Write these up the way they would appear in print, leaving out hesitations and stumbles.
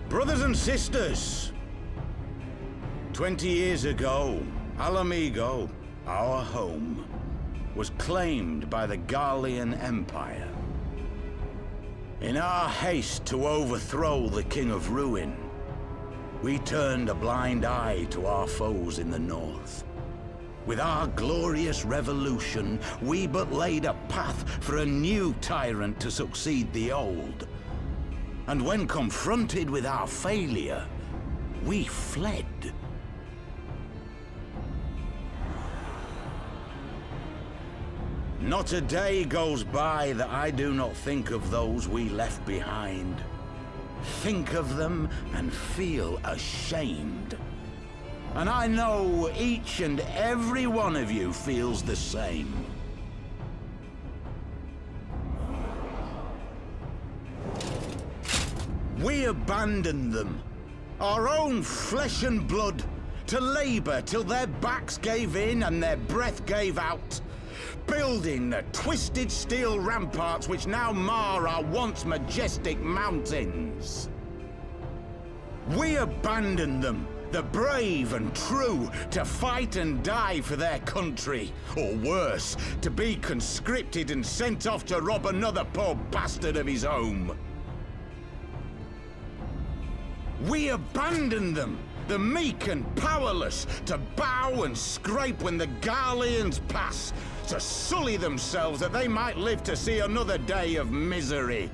Brothers and sisters, 20 years ago, Alamigo, our home, was claimed by the Garlean Empire. In our haste to overthrow the King of Ruin, we turned a blind eye to our foes in the north. With our glorious revolution, we but laid a path for a new tyrant to succeed the old. And when confronted with our failure, we fled. Not a day goes by that I do not think of those we left behind. Think of them and feel ashamed. And I know each and every one of you feels the same. We abandoned them, our own flesh and blood, to labor till their backs gave in and their breath gave out, building the twisted steel ramparts which now mar our once majestic mountains. We abandoned them, the brave and true, to fight and die for their country, or worse, to be conscripted and sent off to rob another poor bastard of his home. We abandoned them, the meek and powerless, to bow and scrape when the Garleans pass, to sully themselves that they might live to see another day of misery.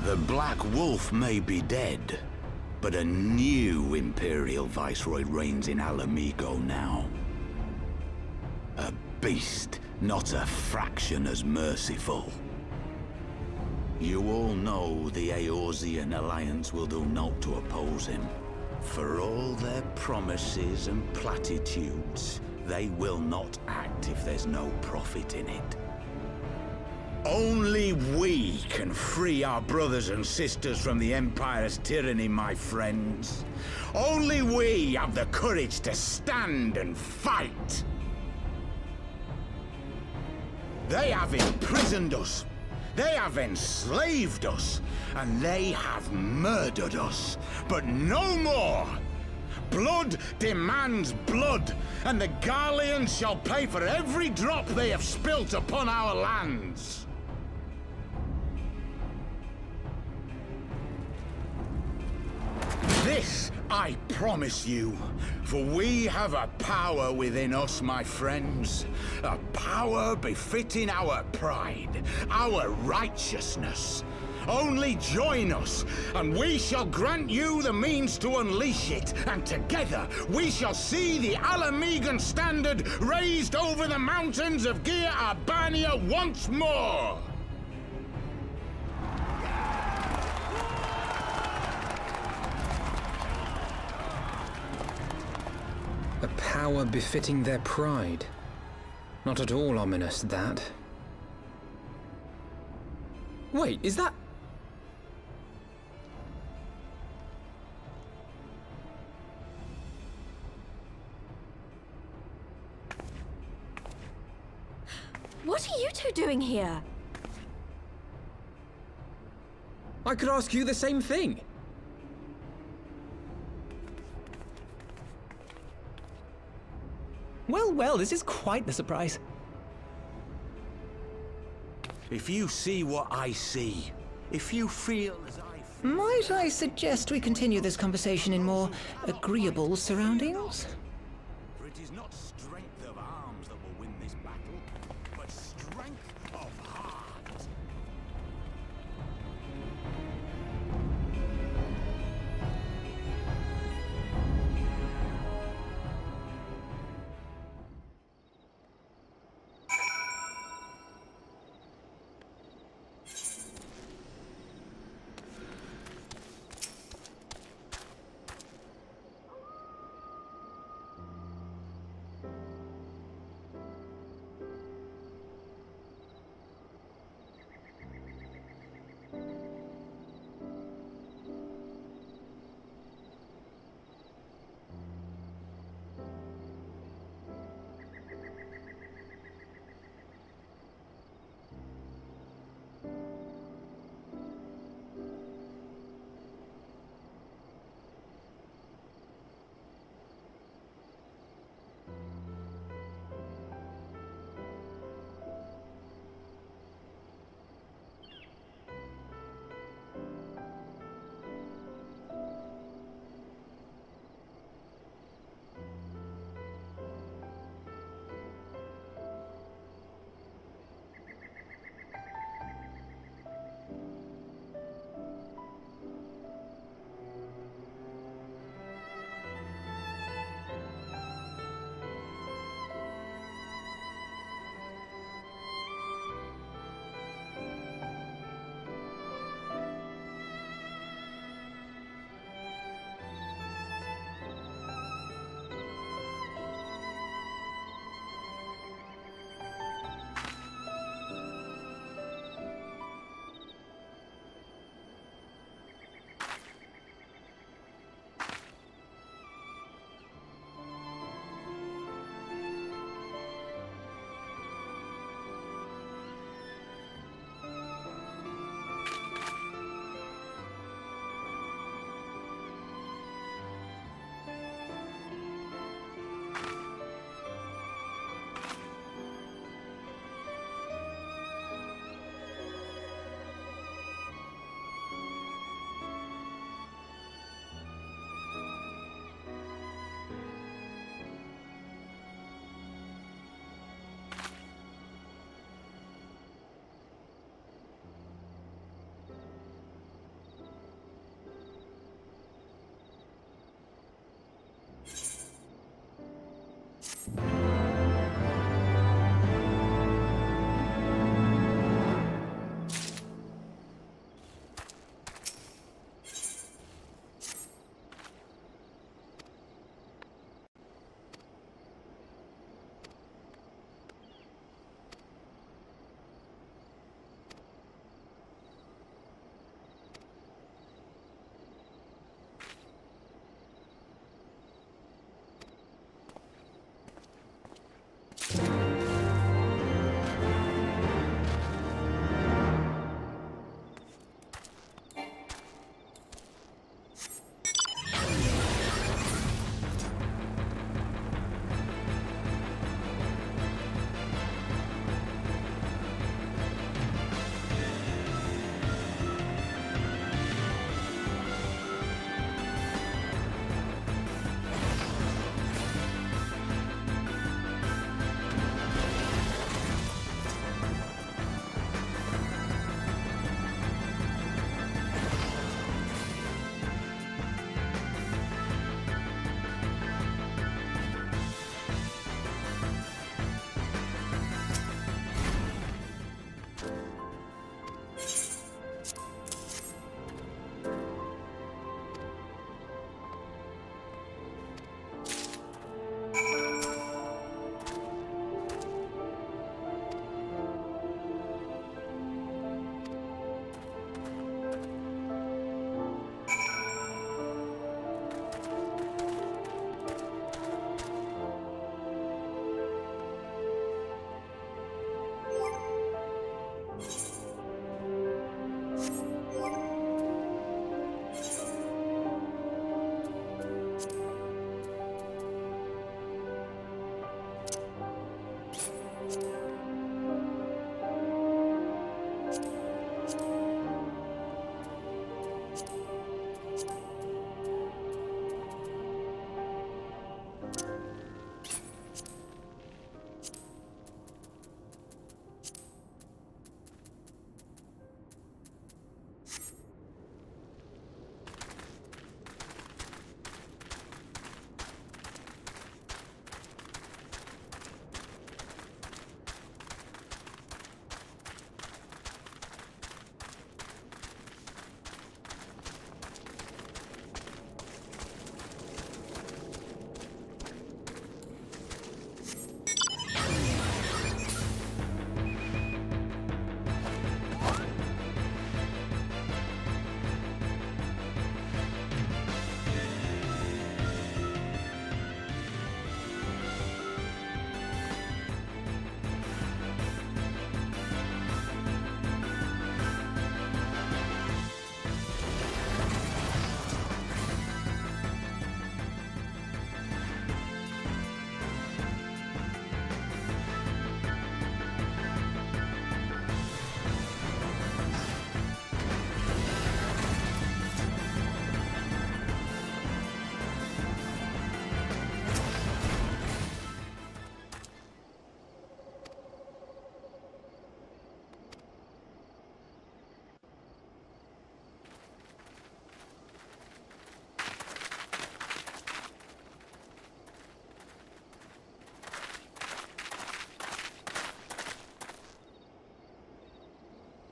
The Black Wolf may be dead, but a new Imperial Viceroy reigns in Alamigo now. A beast, not a fraction as merciful. You all know the Eorzean Alliance will do naught to oppose him. For all their promises and platitudes, they will not act if there's no profit in it. Only we can free our brothers and sisters from the Empire's tyranny, my friends. Only we have the courage to stand and fight. They have imprisoned us. They have enslaved us, and they have murdered us, but no more! Blood demands blood, and the Garleans shall pay for every drop they have spilt upon our lands. This I promise you, for we have a power within us, my friends. A power befitting our pride, our righteousness. Only join us, and we shall grant you the means to unleash it, and together we shall see the Alamigan standard raised over the mountains of Gia Arbania once more! A power befitting their pride. Not at all ominous, that. Wait, is that... What are you two doing here? I could ask you the same thing. Well, well, this is quite the surprise. If you see what I see, if you feel as I feel... Might I suggest we continue this conversation in more agreeable surroundings? For it is not strength of arms that will win this battle, but strength of heart.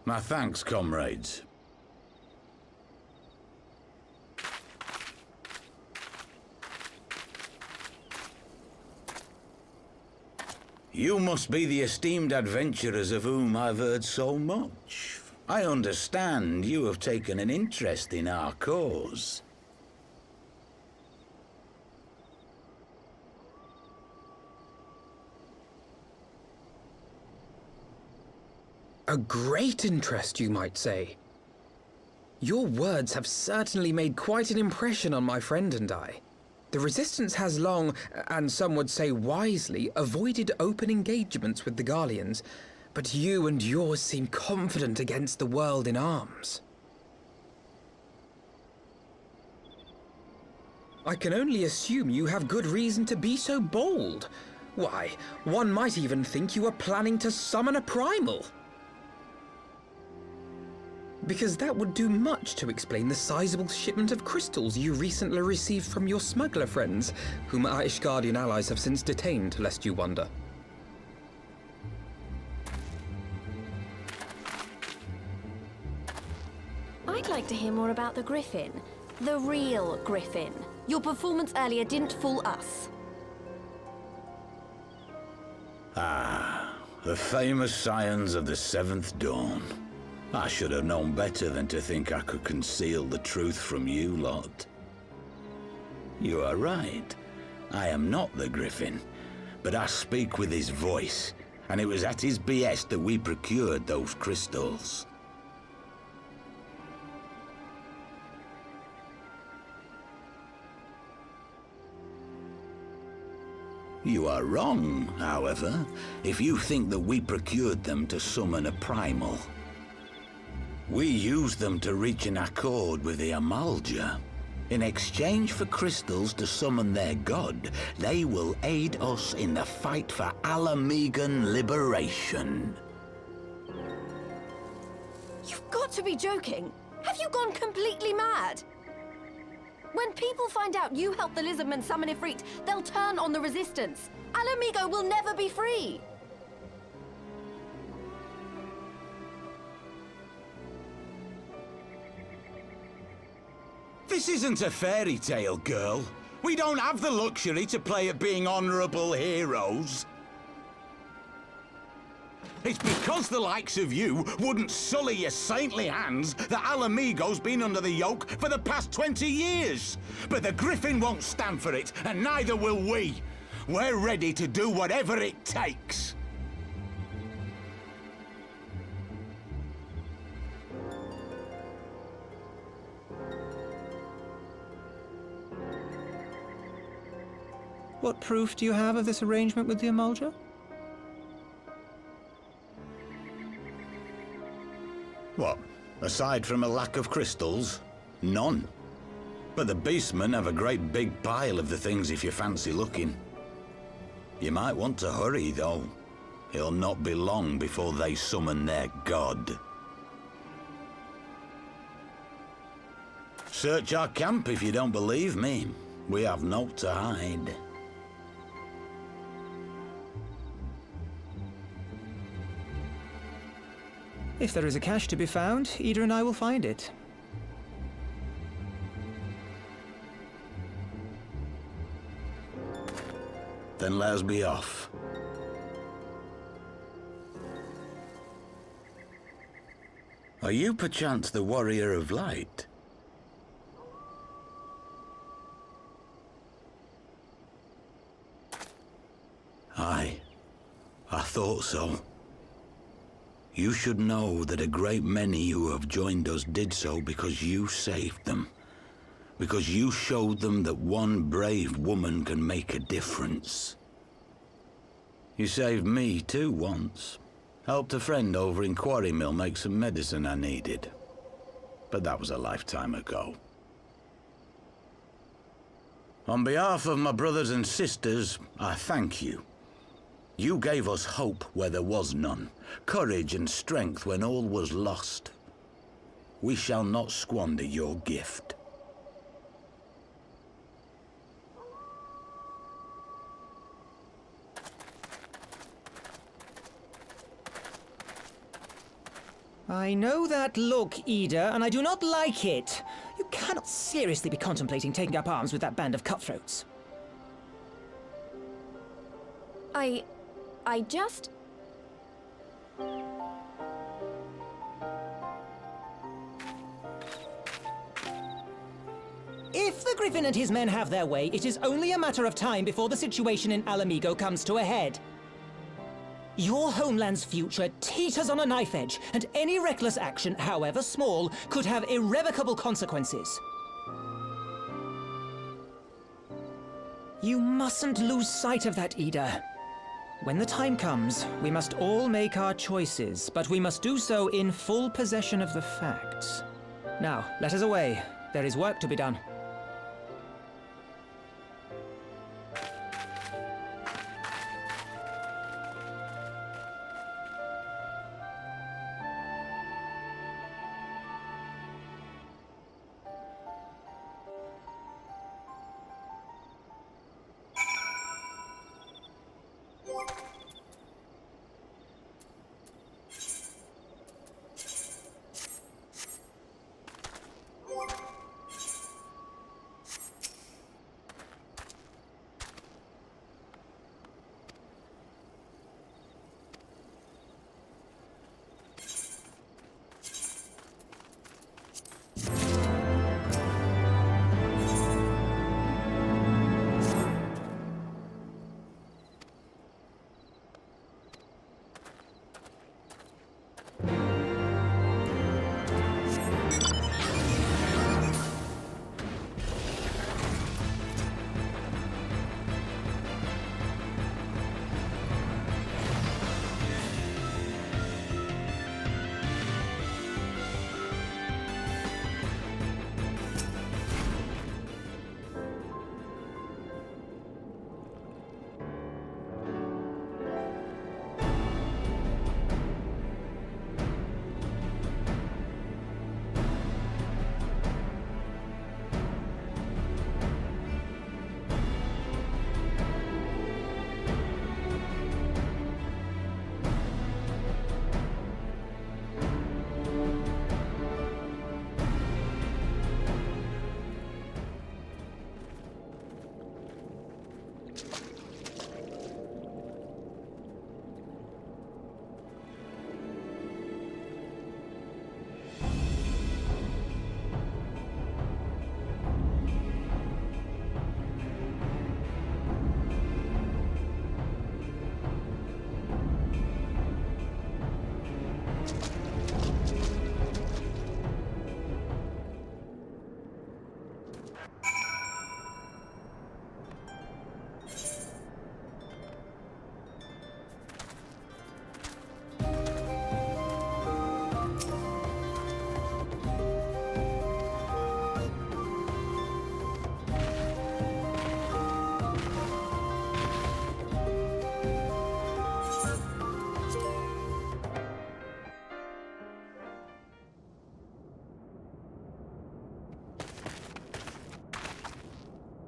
My thanks, comrades. You must be the esteemed adventurers of whom I've heard so much. I understand you have taken an interest in our cause. A great interest, you might say. Your words have certainly made quite an impression on my friend and I. The Resistance has long, and some would say wisely, avoided open engagements with the Garleans, but you and yours seem confident against the world in arms. I can only assume you have good reason to be so bold. Why, one might even think you are planning to summon a primal. Because that would do much to explain the sizable shipment of crystals you recently received from your smuggler friends, whom our Ishgardian allies have since detained, lest you wonder. I'd like to hear more about the Griffin. The real Griffin. Your performance earlier didn't fool us. The famous scions of the Seventh Dawn. I should have known better than to think I could conceal the truth from you lot. You are right. I am not the Griffin, but I speak with his voice, and it was at his behest that we procured those crystals. You are wrong, however, if you think that we procured them to summon a primal. We used them to reach an accord with the Amalja. In exchange for crystals to summon their god, they will aid us in the fight for Alamegan liberation. You've got to be joking. Have you gone completely mad? When people find out you helped the Lizardmen summon Ifrit, they'll turn on the Resistance. Alamigo will never be free. This isn't a fairy tale, girl. We don't have the luxury to play at being honorable heroes. It's because the likes of you wouldn't sully your saintly hands that Alamigo's been under the yoke for the past 20 years. But the Griffin won't stand for it, and neither will we. We're ready to do whatever it takes. What proof do you have of this arrangement with the Amalja? What? Aside from a lack of crystals? None. But the beastmen have a great big pile of the things if you fancy looking. You might want to hurry, though. It'll not be long before they summon their god. Search our camp if you don't believe me. We have naught to hide. If there is a cache to be found, Ida and I will find it. Then let us be off. Are you perchance the Warrior of Light? Aye, I thought so. You should know that a great many who have joined us did so because you saved them. Because you showed them that one brave woman can make a difference. You saved me too once. Helped a friend over in Quarry Mill make some medicine I needed. But that was a lifetime ago. On behalf of my brothers and sisters, I thank you. You gave us hope where there was none, courage and strength when all was lost. We shall not squander your gift. I know that look, Ida, and I do not like it. You cannot seriously be contemplating taking up arms with that band of cutthroats. I just... If the Griffin and his men have their way, it is only a matter of time before the situation in Alamigo comes to a head. Your homeland's future teeters on a knife edge, and any reckless action, however small, could have irrevocable consequences. You mustn't lose sight of that, Ida. When the time comes, we must all make our choices, but we must do so in full possession of the facts. Now, let us away. There is work to be done.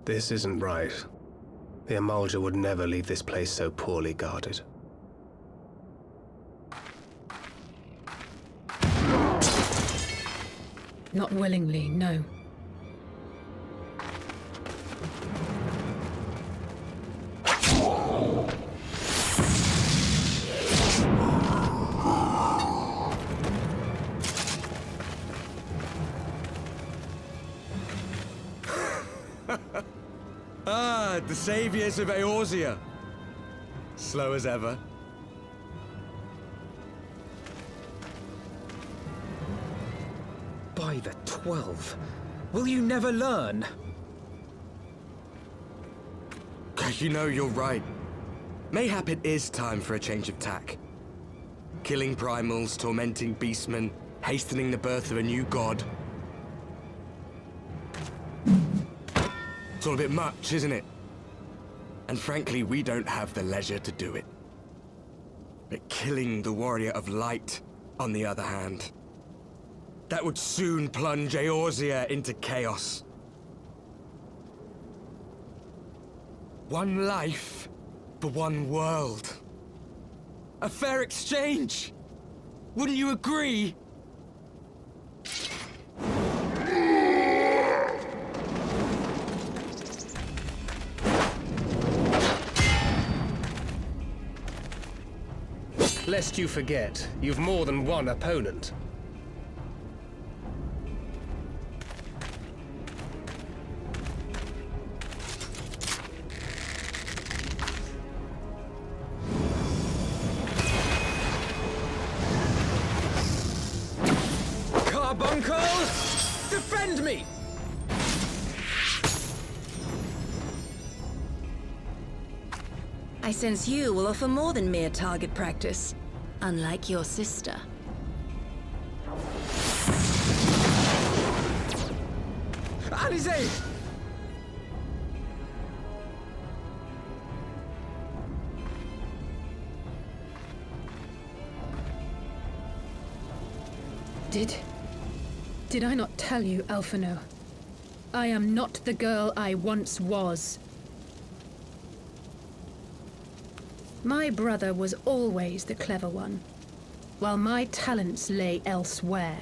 This isn't right. The Amalja would never leave this place so poorly guarded. Not willingly, no. The saviors of Eorzea. Slow as ever. By the 12, will you never learn? You know, you're right. Mayhap it is time for a change of tack. Killing primals, tormenting beastmen, hastening the birth of a new god. It's all a bit much, isn't it? And frankly, we don't have the leisure to do it. But killing the Warrior of Light, on the other hand, that would soon plunge Eorzea into chaos. One life for one world. A fair exchange! Wouldn't you agree? Lest you forget, you've more than one opponent. Carbuncle! Defend me! I sense you will offer more than mere target practice, unlike your sister. Alizé! Did I not tell you, Alphino? I am not the girl I once was. My brother was always the clever one, while my talents lay elsewhere.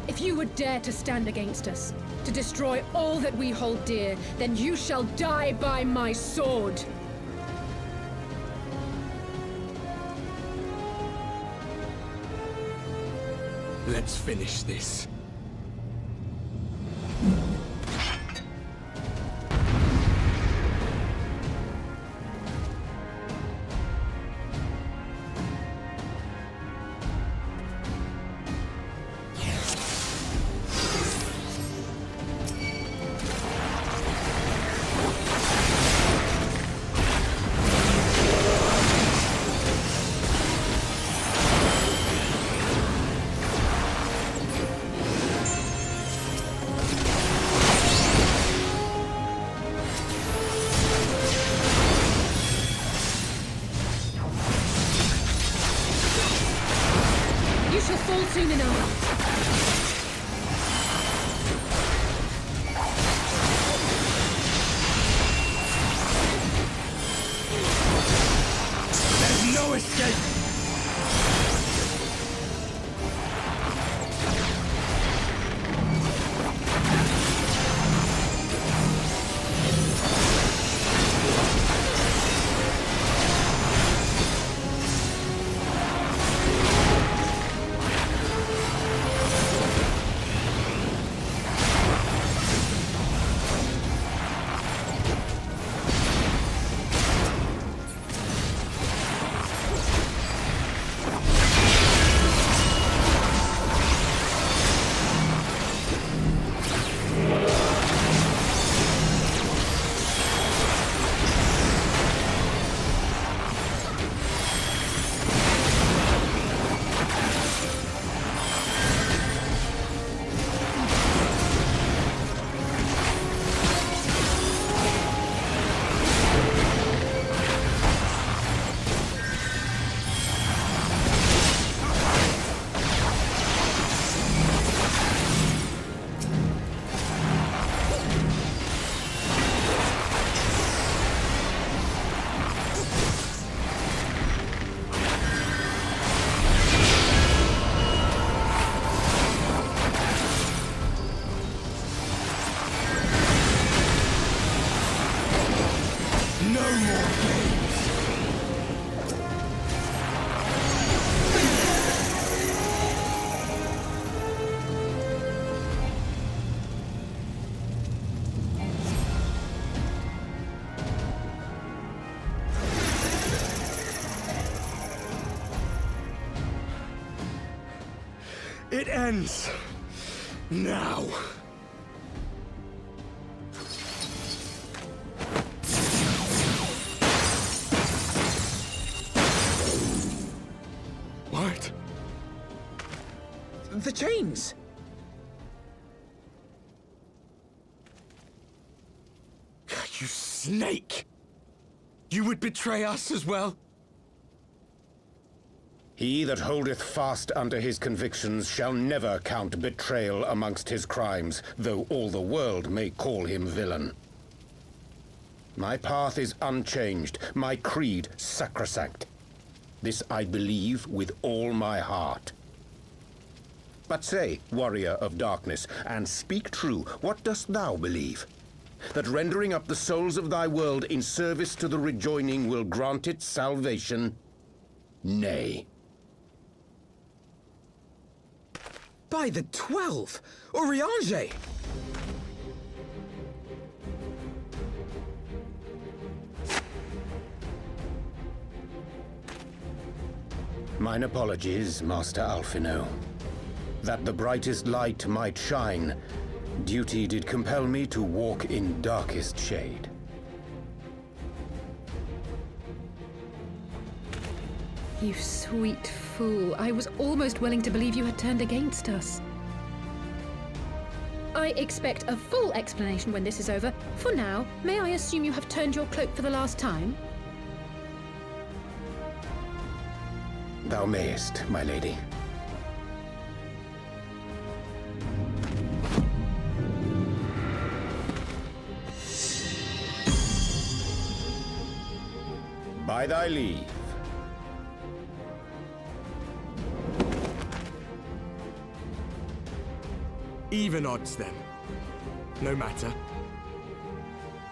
If you would dare to stand against us, to destroy all that we hold dear, then you shall die by my sword! Let's finish this. You shall fall soon enough! There's no escape! It ends now. What? The chains! You snake! You would betray us as well? He that holdeth fast unto his convictions shall never count betrayal amongst his crimes, though all the world may call him villain. My path is unchanged, my creed sacrosanct. This I believe with all my heart. But say, warrior of darkness, and speak true, what dost thou believe? That rendering up the souls of thy world in service to the rejoining will grant it salvation? Nay. By the 12! Oriange! Mine apologies, Master Alphino. That the brightest light might shine, duty did compel me to walk in darkest shade. You sweet fool. I was almost willing to believe you had turned against us. I expect a full explanation when this is over. For now, may I assume you have turned your cloak for the last time? Thou mayest, my lady. By thy leave. Even odds, then. No matter.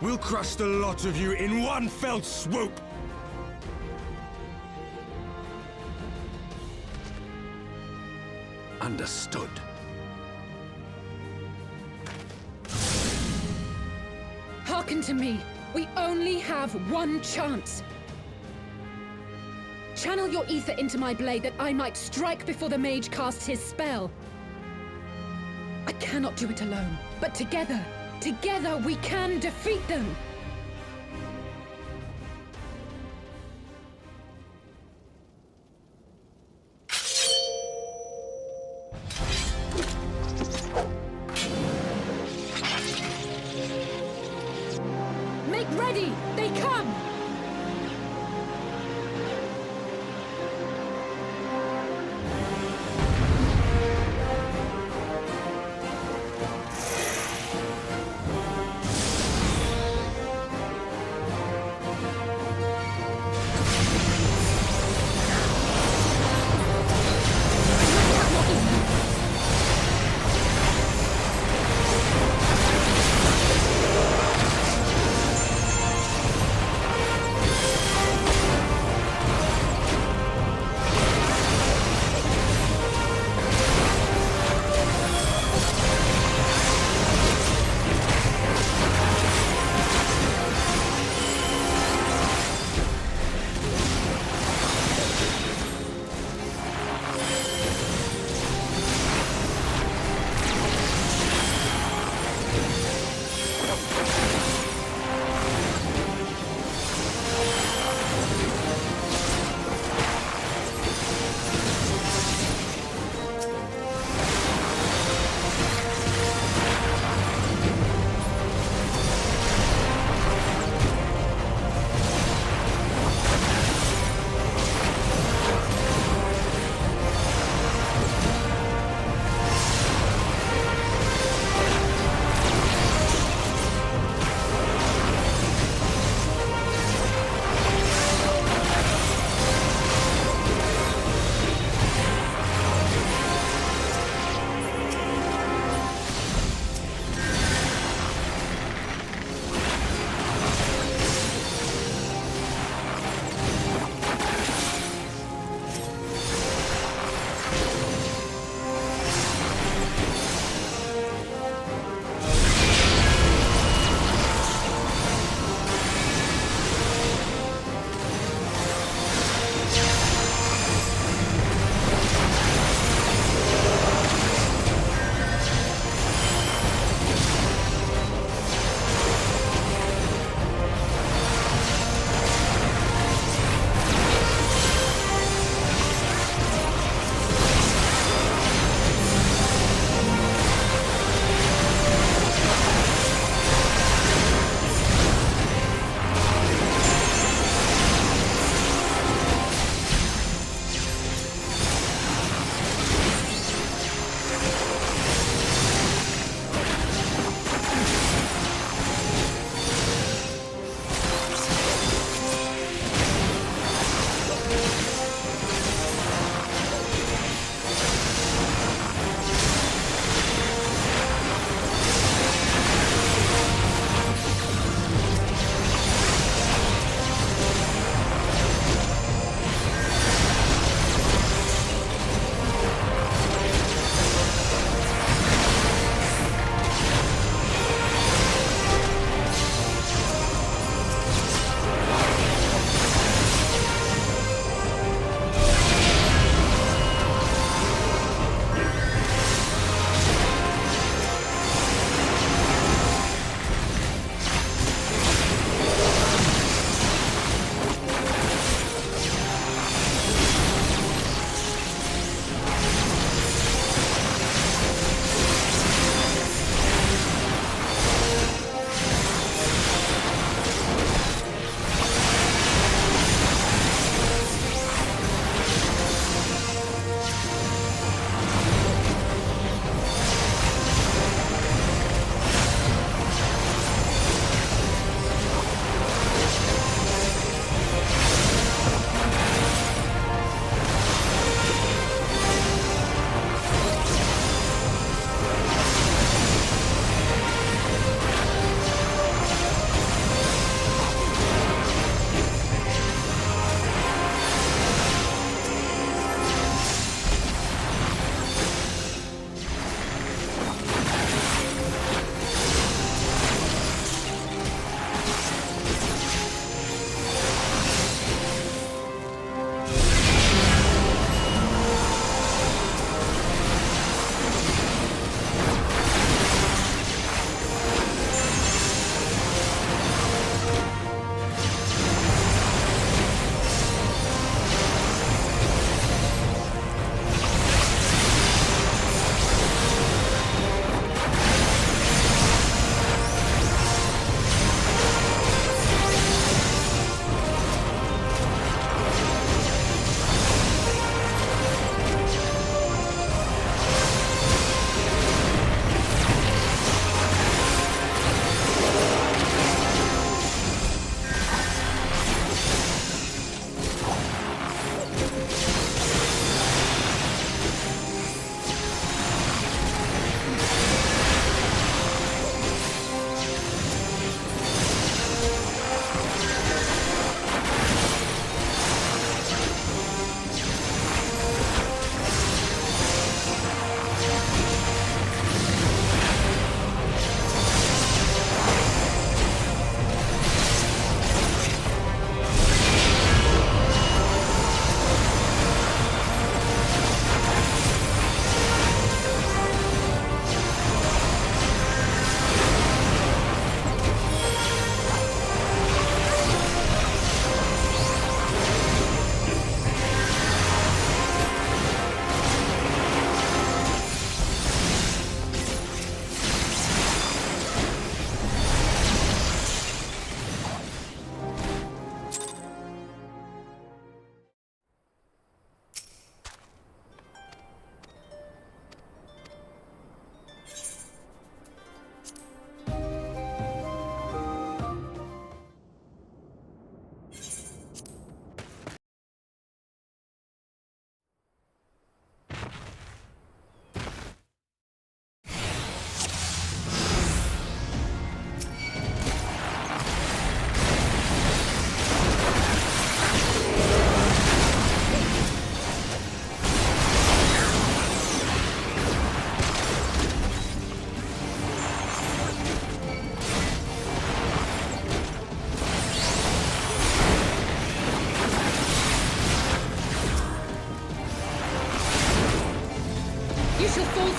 We'll crush the lot of you in one fell swoop! Understood. Hearken to me. We only have one chance. Channel your ether into my blade that I might strike before the mage casts his spell. I cannot do it alone, but together we can defeat them! Make ready! They come!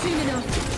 soon enough.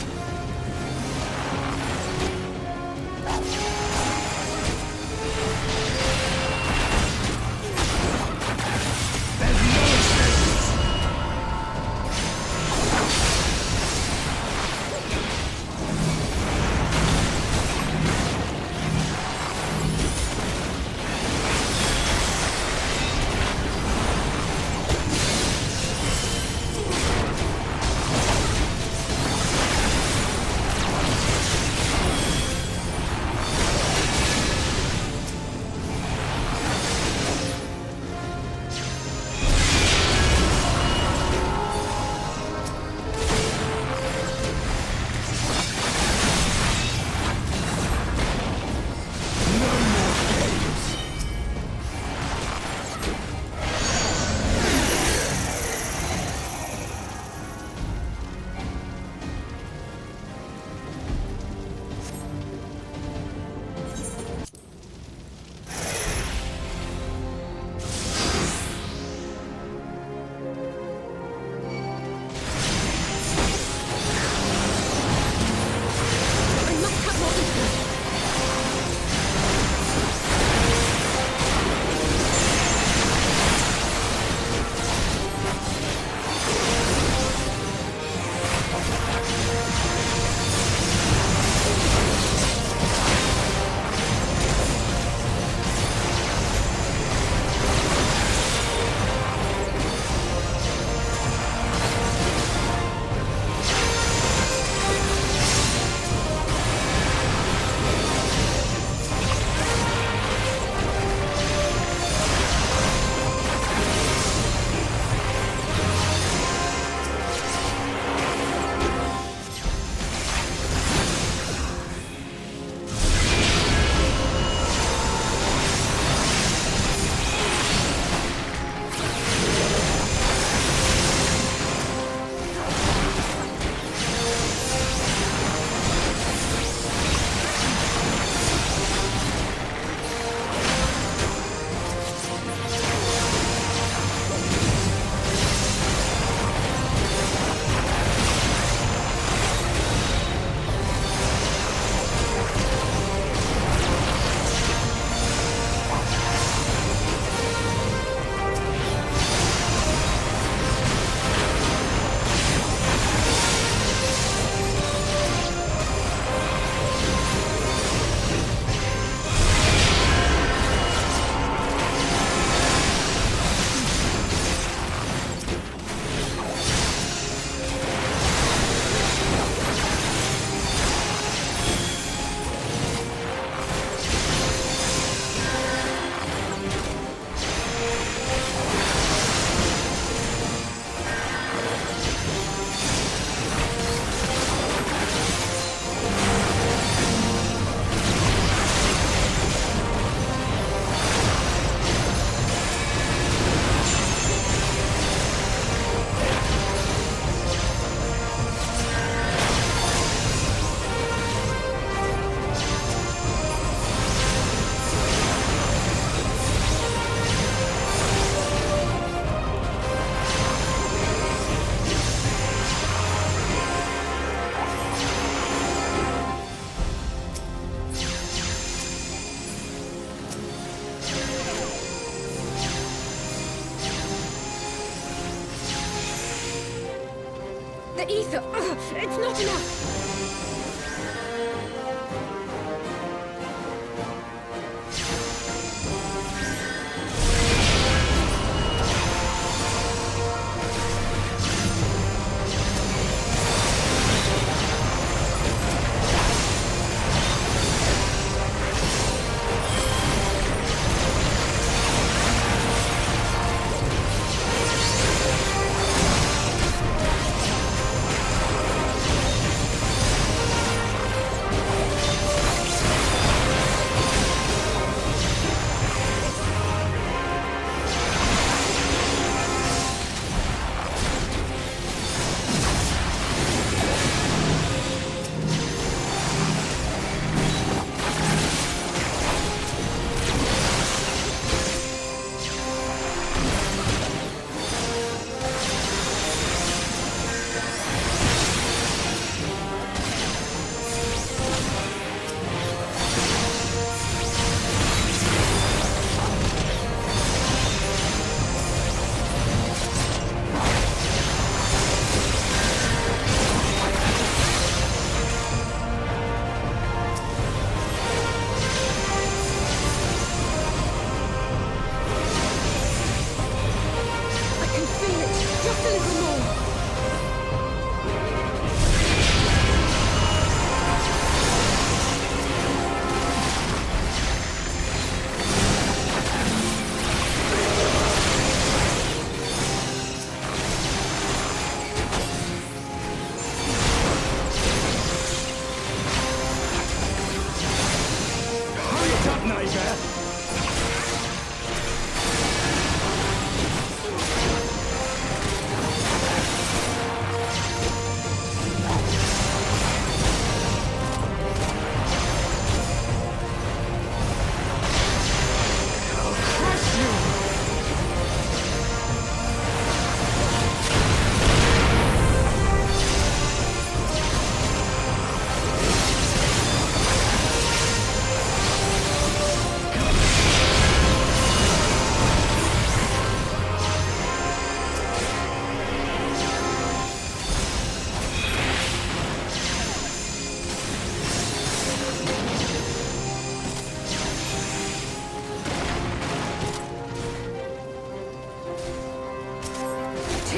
The ether! Ugh, it's not enough!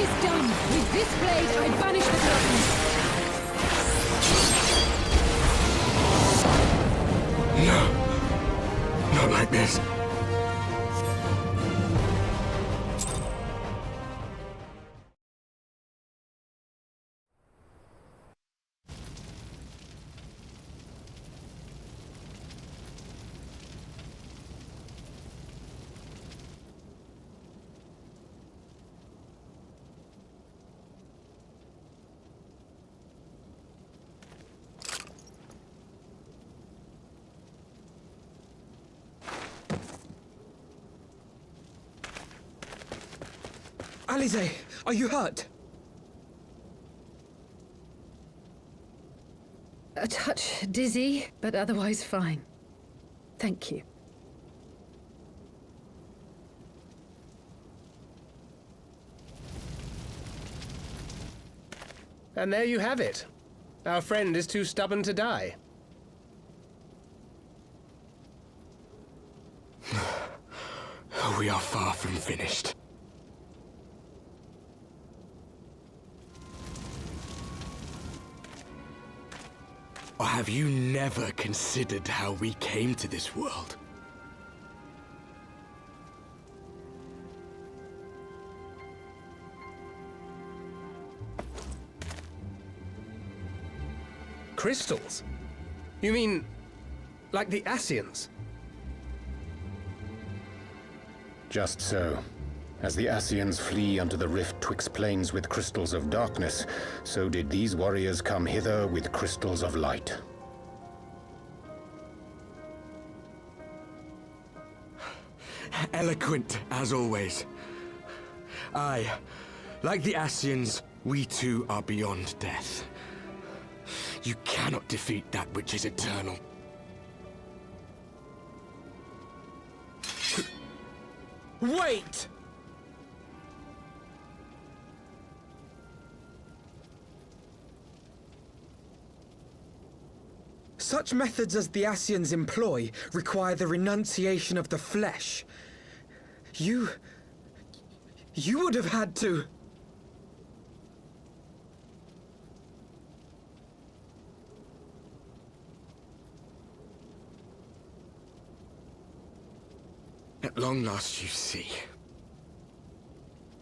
is done. With this blade, I banish the darkness. No. Not like this. Alize, are you hurt? A touch dizzy, but otherwise fine. Thank you. And there you have it. Our friend is too stubborn to die. We are far from finished. Or have you never considered how we came to this world? Crystals? You mean, like the Ascians? Just so. As the Ascians flee unto the rift twixt plains with crystals of darkness, so did these warriors come hither with crystals of light. Eloquent, as always. Aye, like the Ascians, we too are beyond death. You cannot defeat that which is eternal. Wait! Such methods as the Ascians employ require the renunciation of the flesh. You would have had to... At long last, you see.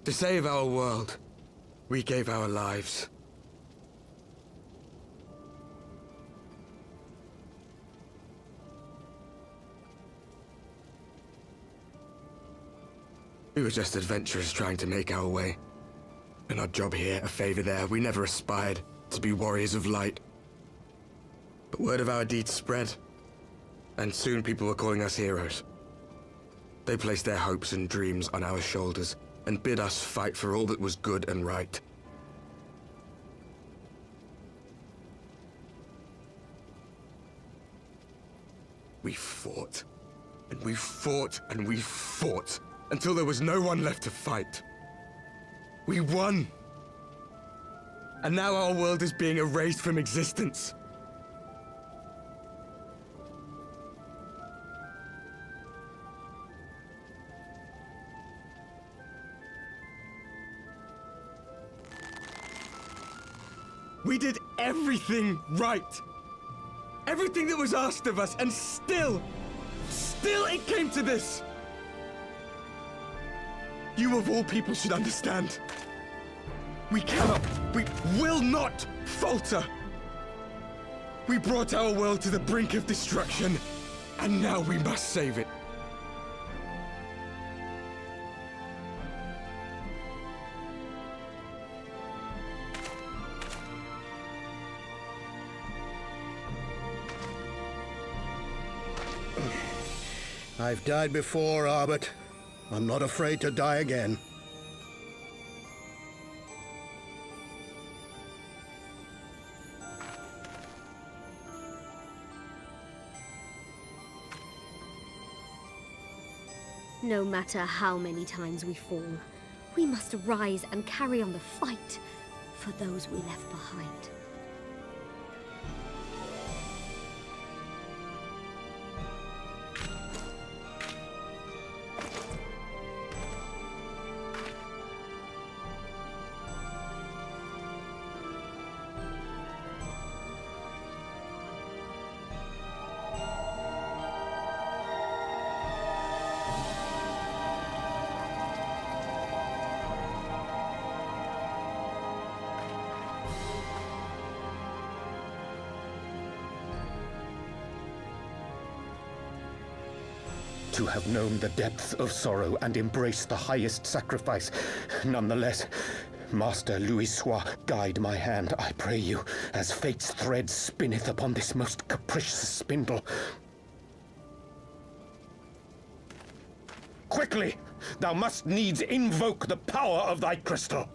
To save our world, we gave our lives. We were just adventurers trying to make our way. An odd job here, a favor there. We never aspired to be warriors of light. But word of our deeds spread, and soon people were calling us heroes. They placed their hopes and dreams on our shoulders, and bid us fight for all that was good and right. We fought, and we fought, and we fought, until there was no one left to fight. We won! And now our world is being erased from existence. We did everything right. Everything that was asked of us, and still it came to this. You of all people should understand. We will not falter. We brought our world to the brink of destruction, and now we must save it. I've died before, Arbet. I'm not afraid to die again. No matter how many times we fall, we must rise and carry on the fight for those we left behind. to have known the depth of sorrow and embraced the highest sacrifice. Nonetheless, Master Louis-Soix, guide my hand, I pray you, as fate's thread spinneth upon this most capricious spindle. Quickly! Thou must needs invoke the power of thy crystal!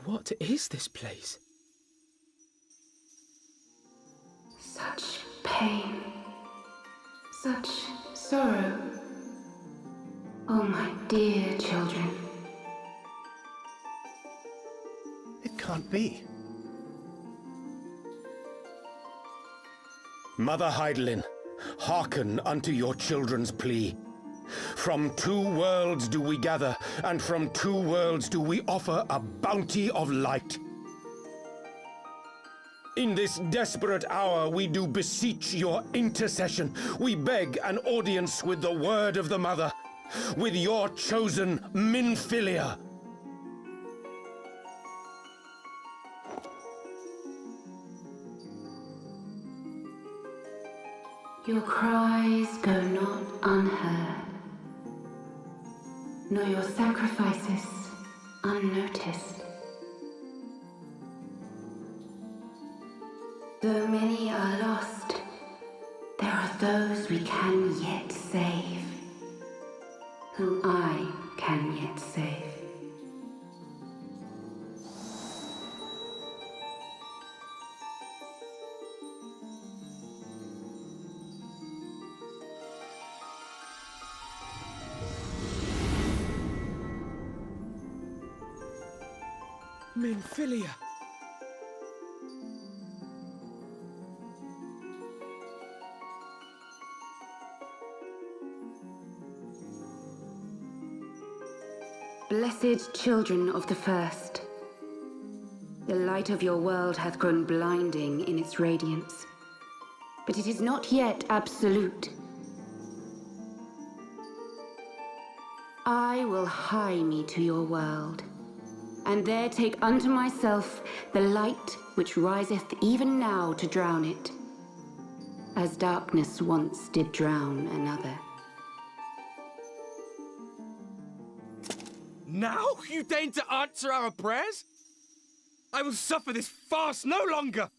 What is this place? Such pain. Such sorrow. Oh, my dear children. It can't be. Mother Heidelin, hearken unto your children's plea. From two worlds do we gather, and from two worlds do we offer a bounty of light. In this desperate hour we do beseech your intercession. We beg an audience with the word of the Mother, with your chosen Minfilia. Your cries go not unheard, nor your sacrifices unnoticed. Though many are lost, there are those we can yet save, whom I can yet save. Minfilia! Blessed children of the First, the light of your world hath grown blinding in its radiance, but it is not yet absolute. I will hie me to your world, and there take unto myself the light which riseth even now to drown it, as darkness once did drown another. Now you deign to answer our prayers? I will suffer this farce no longer!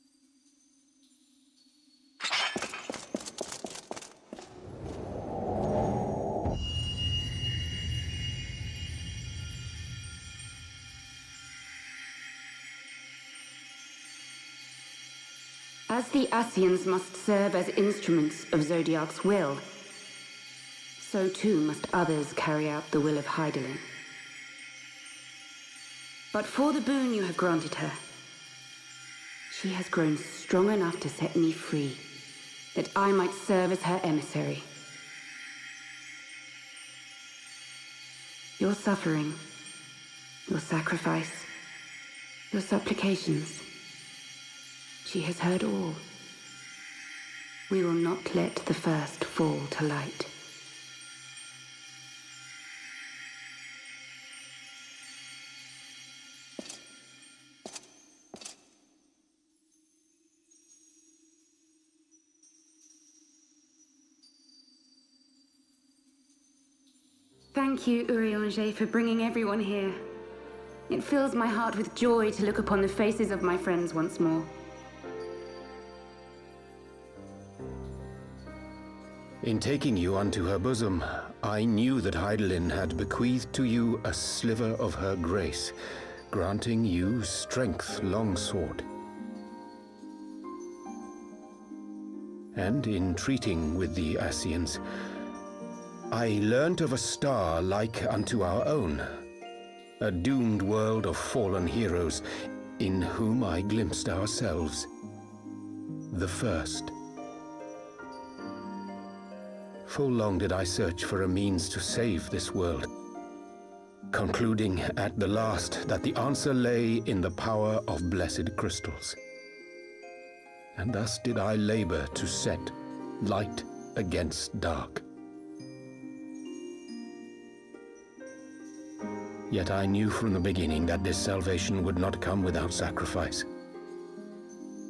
As the Ascians must serve as instruments of Zodiark's will, so too must others carry out the will of Heidelin. But for the boon you have granted her, she has grown strong enough to set me free, that I might serve as her emissary. Your suffering, your sacrifice, your supplications, she has heard all. We will not let the first fall to light. Thank you, Urianger, for bringing everyone here. It fills my heart with joy to look upon the faces of my friends once more. In taking you unto her bosom, I knew that Heidelin had bequeathed to you a sliver of her grace, granting you strength long sought. And in treating with the Ascians, I learnt of a star like unto our own, a doomed world of fallen heroes in whom I glimpsed ourselves, the first. Full long did I search for a means to save this world, concluding at the last that the answer lay in the power of blessed crystals. And thus did I labor to set light against dark. Yet I knew from the beginning that this salvation would not come without sacrifice.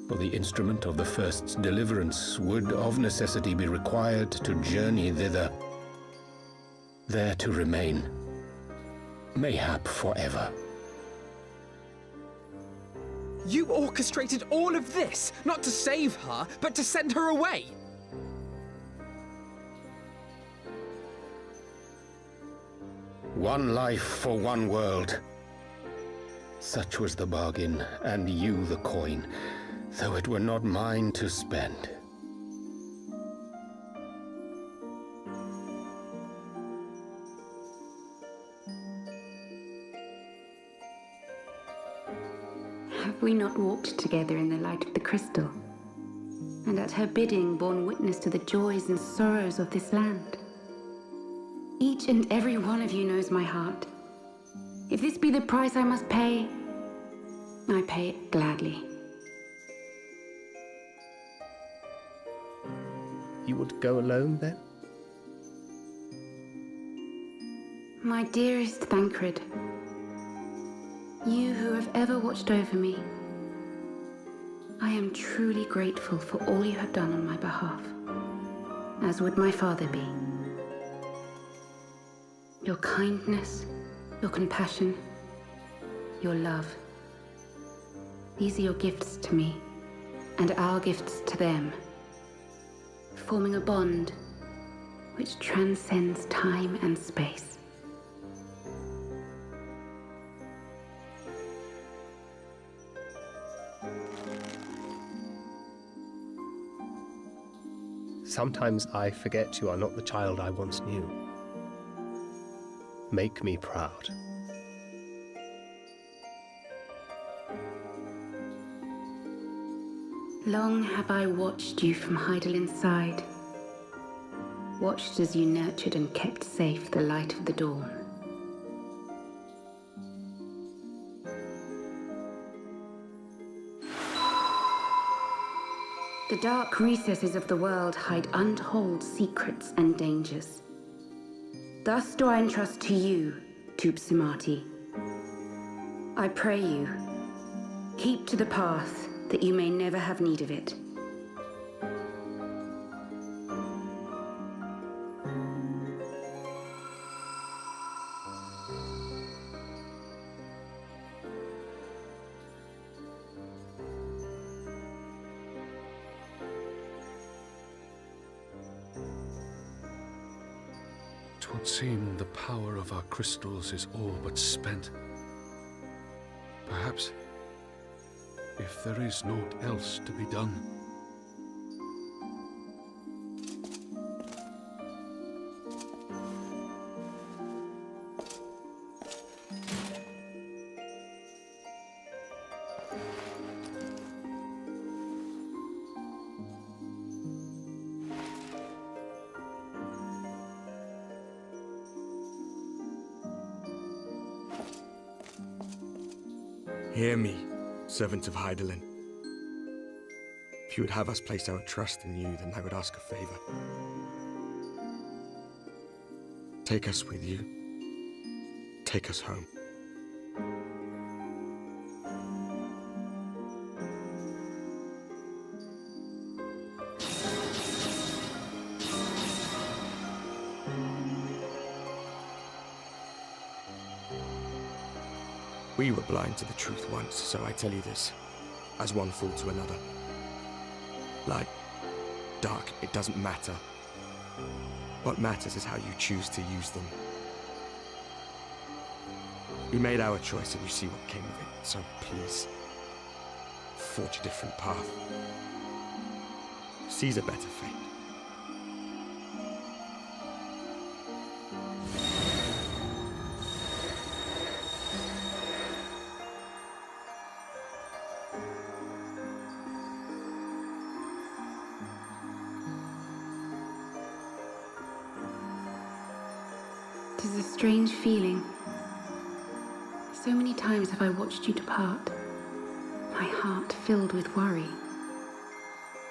For the instrument of the first's deliverance would of necessity be required to journey thither, there to remain, mayhap forever. You orchestrated all of this, not to save her, but to send her away! One life for one world. Such was the bargain, and you the coin, though it were not mine to spend. Have we not walked together in the light of the crystal, and at her bidding borne witness to the joys and sorrows of this land? Each and every one of you knows my heart. If this be the price I must pay, I pay it gladly. You would go alone, then? My dearest Thancred, you who have ever watched over me, I am truly grateful for all you have done on my behalf, as would my father be. Your kindness, your compassion, your love. These are your gifts to me, and our gifts to them, forming a bond which transcends time and space. Sometimes I forget you are not the child I once knew. Make me proud. Long have I watched you from Heidelin's side, watched as you nurtured and kept safe the light of the dawn. The dark recesses of the world hide untold secrets and dangers. Thus do I entrust to you, Tupsimati. I pray you, keep to the path that you may never have need of it. Twould seem the power of our crystals is all but spent. Perhaps, if there is naught else to be done. Hear me, servant of Heidelin. If you would have us place our trust in you, then I would ask a favor. Take us with you. Take us home. We were blind to the truth once, so I tell you this, as one fool to another. Light, dark, it doesn't matter. What matters is how you choose to use them. We made our choice and you see what came of it, so please, forge a different path. sees a better fate. It is a strange feeling. So many times have I watched you depart, my heart filled with worry.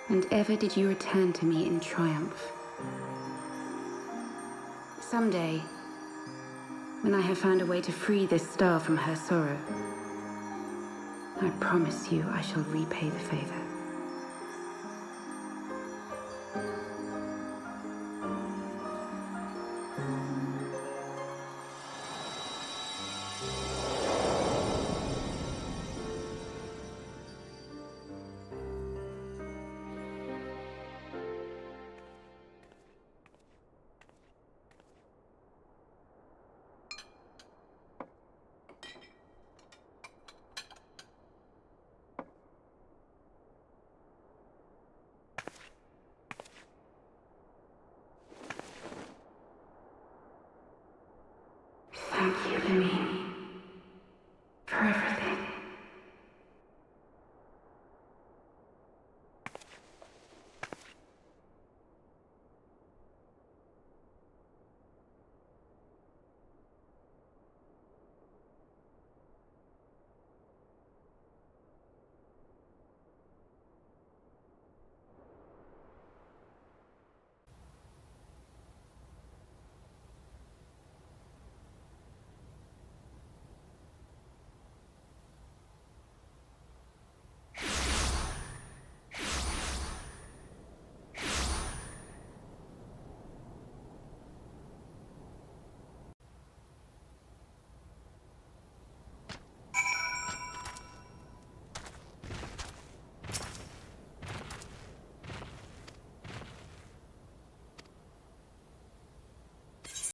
And ever did you return to me in triumph. Someday, when I have found a way to free this star from her sorrow, I promise you I shall repay the favor.